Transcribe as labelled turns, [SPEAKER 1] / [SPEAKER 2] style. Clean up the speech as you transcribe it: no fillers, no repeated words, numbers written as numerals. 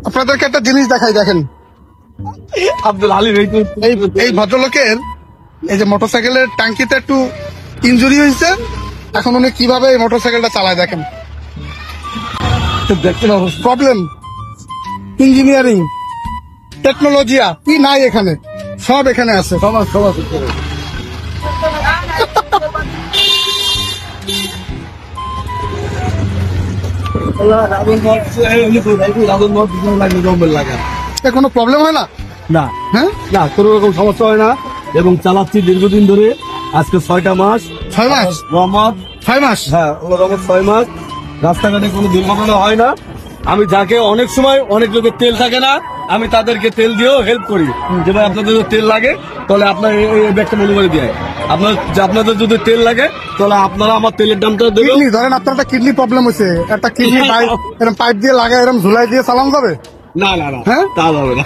[SPEAKER 1] আপনাদেরকে একটা জিনিস দেখাই, দেখেন
[SPEAKER 2] আব্দুল আলিম
[SPEAKER 1] এই ভদ্রলোকের এই যে মোটরসাইকেলের ট্যাঙ্কিতে একটু ইনজুরি হয়েছে, এখন উনি কিভাবে এই মোটরসাইকেলটা চালায় দেখেন।
[SPEAKER 2] দেখছেন
[SPEAKER 1] প্রবলেম, ইঞ্জিনিয়ারিং, টেকনোলজিয়া কি নাই এখানে, সব এখানে আছে।
[SPEAKER 2] সমাজ
[SPEAKER 1] এ কোনো প্রবলেম হয় না?
[SPEAKER 2] না
[SPEAKER 1] হ্যাঁ,
[SPEAKER 2] না, কোনো রকম সমস্যা হয় না এবং চালাচ্ছি দীর্ঘদিন ধরে, আজকে 6টা মাস।
[SPEAKER 1] 6 মাস?
[SPEAKER 2] রহমত
[SPEAKER 1] 6 মাস?
[SPEAKER 2] হ্যাঁ, রহমত 6 মাস। রাস্তাঘাটে কোনো দুর্ঘটনা হয় না। আমি যাকে অনেক সময় অনেক লোকের তেল থাকে না, আমি তাদেরকে তেল দিয়েও হেল্প করি যে ভাই আপনাদের যদি তেল লাগে তাহলে আপনার এই ব্যাগটা মনে করে দিয়ে আপনাদের যদি তেল লাগে তাহলে আপনারা আমার তেলের দামটা দেবেন।
[SPEAKER 1] কিডনি ধরেন, আপনার একটা কিডনি প্রবলেম হয়েছে, একটা কিডনি এরকম পাইপ দিয়ে লাগায় এরকম ঝুলাই দিয়ে চালানো যাবে?
[SPEAKER 2] না না না,
[SPEAKER 1] হ্যাঁ?
[SPEAKER 2] তা হবে না।